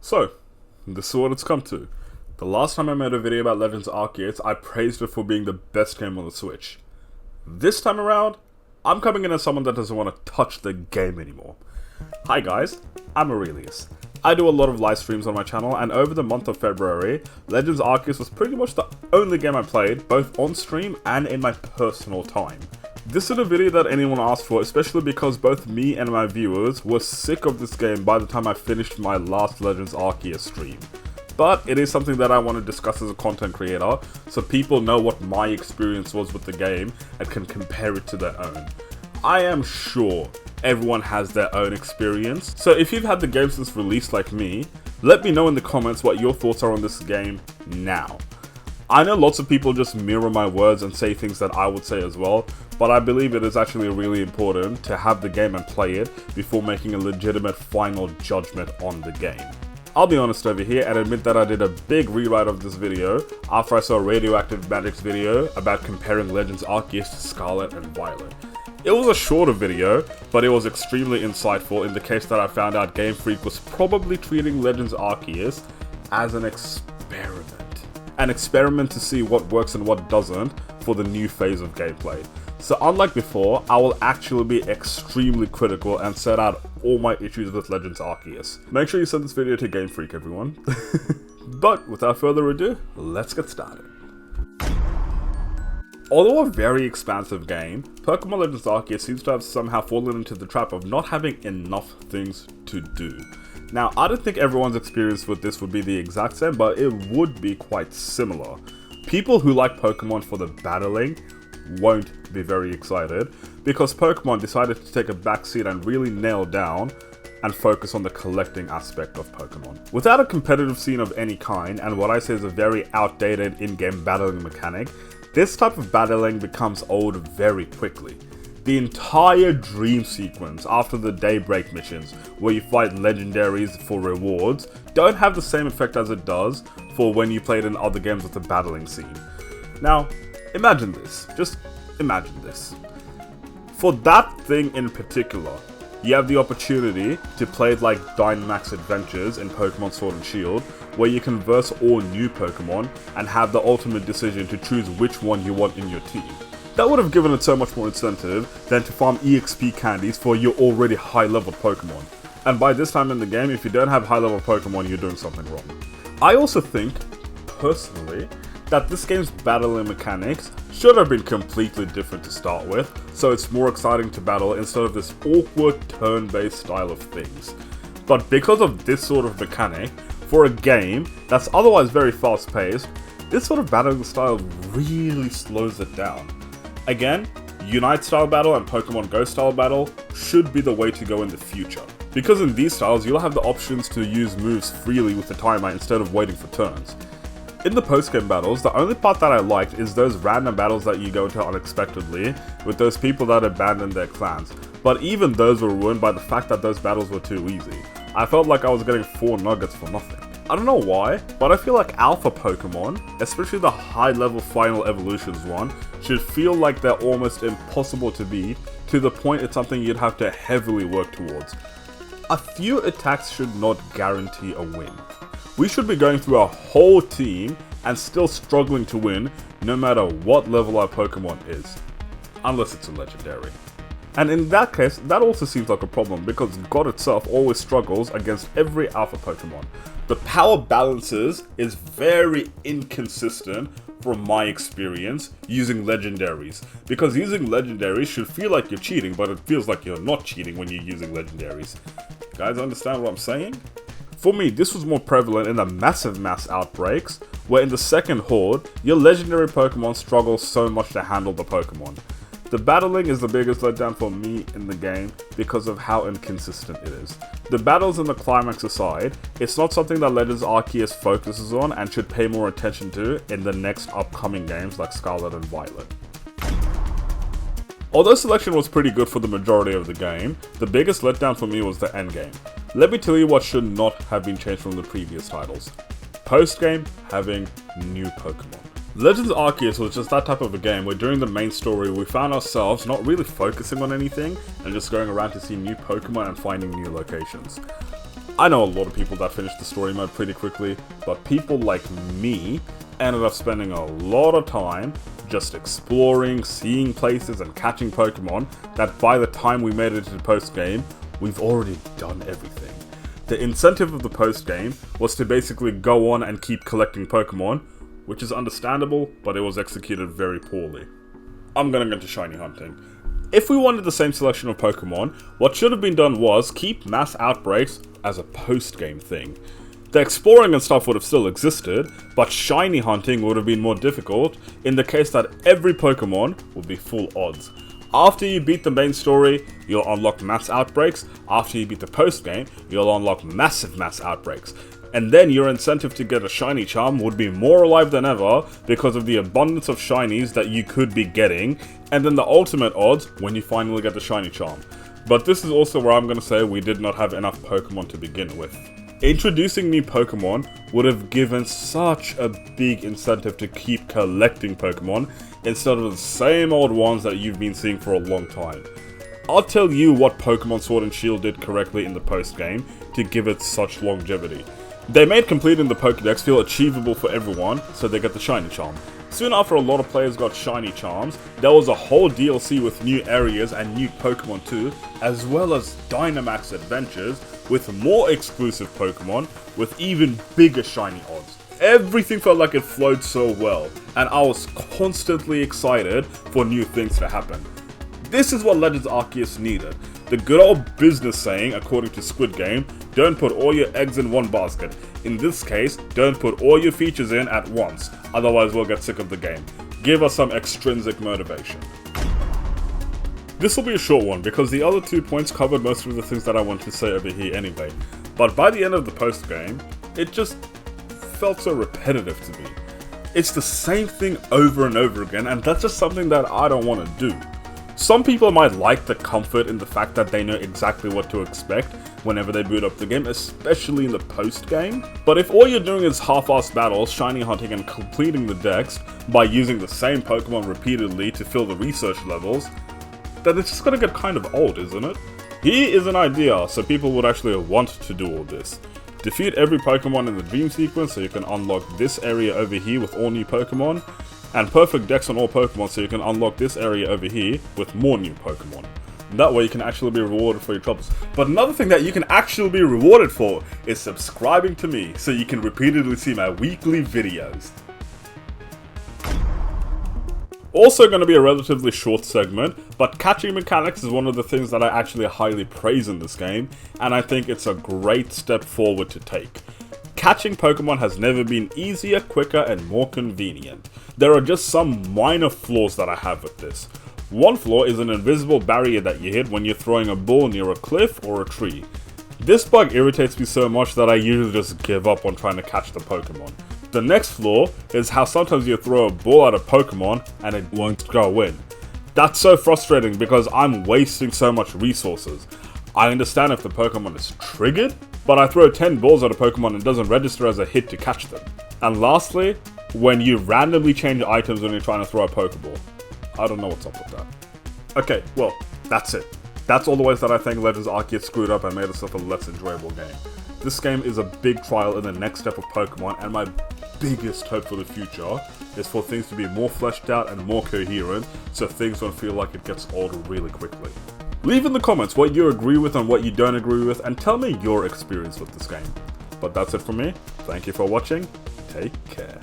So, this is what it's come to. The last time I made a video about Legends Arceus, I praised it for being the best game on the Switch. This time around, I'm coming in as someone that doesn't want to touch the game anymore. Hi guys, I'm Aurelius. I do a lot of live streams on my channel, and over the month of February, Legends Arceus was pretty much the only game I played, both on stream and in my personal time. This is a video that anyone asked for, especially because both me and my viewers were sick of this game by the time I finished my last Legends Arceus stream. But it is something that I want to discuss as a content creator, so people know what my experience was with the game and can compare it to their own. I am sure everyone has their own experience, so if you've had the game since release like me, let me know in the comments what your thoughts are on this game now. I know lots of people just mirror my words and say things that I would say as well, but I believe it is actually really important to have the game and play it before making a legitimate final judgment on the game. I'll be honest over here and admit that I did a big rewrite of this video after I saw Radioactive Magic's video about comparing Legends Arceus to Scarlet and Violet. It was a shorter video, but it was extremely insightful in the case that I found out Game Freak was probably treating Legends Arceus as an experiment. An experiment to see what works and what doesn't for the new phase of gameplay. So unlike before, I will actually be extremely critical and set out all my issues with Legends Arceus. Make sure you send this video to Game Freak, everyone. But without further ado, let's get started. Although a very expansive game, Pokemon Legends Arceus seems to have somehow fallen into the trap of not having enough things to do. Now, I don't think everyone's experience with this would be the exact same, but it would be quite similar. People who like Pokemon for the battling won't be very excited, because Pokemon decided to take a backseat and really nail down and focus on the collecting aspect of Pokemon. Without a competitive scene of any kind, and what I say is a very outdated in-game battling mechanic, this type of battling becomes old very quickly. The entire dream sequence after the Daybreak missions, where you fight legendaries for rewards, don't have the same effect as it does for when you played in other games with the battling scene. Now, imagine this. Just imagine this. For that thing in particular, you have the opportunity to play it like Dynamax Adventures in Pokemon Sword and Shield, where you can verse all new Pokemon and have the ultimate decision to choose which one you want in your team. That would have given it so much more incentive than to farm EXP candies for your already high level Pokemon. And by this time in the game, if you don't have high level Pokemon, you're doing something wrong. I also think, personally, that this game's battling mechanics should have been completely different to start with, so it's more exciting to battle instead of this awkward turn-based style of things. But because of this sort of mechanic, for a game that's otherwise very fast-paced, this sort of battling style really slows it down. Again, Unite style battle and Pokemon Go style battle should be the way to go in the future, because in these styles you'll have the options to use moves freely with the timer instead of waiting for turns. In the post-game battles, the only part that I liked is those random battles that you go into unexpectedly with those people that abandoned their clans, but even those were ruined by the fact that those battles were too easy. I felt like I was getting 4 nuggets for nothing. I don't know why, but I feel like alpha Pokemon, especially the high level Final Evolutions one, should feel like they're almost impossible to beat, to the point it's something you'd have to heavily work towards. A few attacks should not guarantee a win. We should be going through a whole team and still struggling to win no matter what level our Pokemon is. Unless it's a legendary. And in that case, that also seems like a problem because God itself always struggles against every alpha Pokemon. The power balances is very inconsistent from my experience using legendaries, because using legendaries should feel like you're cheating, but it feels like you're not cheating when you're using legendaries. Guys, understand what I'm saying? For me, this was more prevalent in the massive mass outbreaks, where in the second horde, your legendary Pokemon struggle so much to handle the Pokemon. The battling is the biggest letdown for me in the game because of how inconsistent it is. The battles and the climax aside, it's not something that Legends Arceus focuses on and should pay more attention to in the next upcoming games like Scarlet and Violet. Although selection was pretty good for the majority of the game, the biggest letdown for me was the endgame. Let me tell you what should not have been changed from the previous titles. Post-game, having new Pokemon. Legends Arceus was just that type of a game where during the main story we found ourselves not really focusing on anything and just going around to see new Pokemon and finding new locations. I know a lot of people that finished the story mode pretty quickly, but people like me ended up spending a lot of time just exploring, seeing places, and catching Pokemon that by the time we made it to the post-game, we've already done everything. The incentive of the post-game was to basically go on and keep collecting Pokemon, which is understandable, but it was executed very poorly. I'm gonna get into shiny hunting. If we wanted the same selection of Pokemon, what should have been done was keep mass outbreaks as a post-game thing. The exploring and stuff would have still existed, but shiny hunting would have been more difficult in the case that every Pokemon would be full odds. After you beat the main story, you'll unlock mass outbreaks. After you beat the post-game, you'll unlock massive mass outbreaks. And then your incentive to get a shiny charm would be more alive than ever because of the abundance of shinies that you could be getting, and then the ultimate odds when you finally get the shiny charm. But this is also where I'm going to say we did not have enough Pokemon to begin with. Introducing new Pokemon would have given such a big incentive to keep collecting Pokemon instead of the same old ones that you've been seeing for a long time. I'll tell you what Pokemon Sword and Shield did correctly in the post-game to give it such longevity. They made completing the Pokédex feel achievable for everyone, so they get the shiny charm. Soon after a lot of players got shiny charms, there was a whole DLC with new areas and new Pokemon too, as well as Dynamax adventures with more exclusive Pokemon with even bigger shiny odds. Everything felt like it flowed so well, and I was constantly excited for new things to happen. This is what Legends Arceus needed. The good old business saying, according to Squid Game, don't put all your eggs in one basket. In this case, don't put all your features in at once, otherwise we'll get sick of the game. Give us some extrinsic motivation. This will be a short one because the other 2 points covered most of the things that I want to say over here anyway. But by the end of the post game, it just felt so repetitive to me. It's the same thing over and over again, and that's just something that I don't want to do. Some people might like the comfort in the fact that they know exactly what to expect whenever they boot up the game, especially in the post-game. But if all you're doing is half-assed battles, shiny hunting, and completing the dex by using the same Pokemon repeatedly to fill the research levels, then it's just gonna get kind of old, isn't it? Here is an idea so people would actually want to do all this. Defeat every Pokemon in the dream sequence so you can unlock this area over here with all new Pokemon, and perfect dex on all Pokemon so you can unlock this area over here with more new Pokemon. That way you can actually be rewarded for your troubles. But another thing that you can actually be rewarded for is subscribing to me so you can repeatedly see my weekly videos. Also going to be a relatively short segment, but catching mechanics is one of the things that I actually highly praise in this game, and I think it's a great step forward to take. Catching Pokemon has never been easier, quicker, and more convenient. There are just some minor flaws that I have with this. One flaw is an invisible barrier that you hit when you're throwing a ball near a cliff or a tree. This bug irritates me so much that I usually just give up on trying to catch the Pokemon. The next flaw is how sometimes you throw a ball at a Pokemon and it won't go in. That's so frustrating because I'm wasting so much resources. I understand if the Pokemon is triggered, but I throw 10 balls at a Pokemon and it doesn't register as a hit to catch them. And lastly, when you randomly change items when you're trying to throw a Pokeball. I don't know what's up with that. Okay, well, that's it. That's all the ways that I think Legends Arceus screwed up and made itself a less enjoyable game. This game is a big trial in the next step of Pokemon, and my biggest hope for the future is for things to be more fleshed out and more coherent, so things don't feel like it gets old really quickly. Leave in the comments what you agree with and what you don't agree with, and tell me your experience with this game. But that's it from me. Thank you for watching. Take care.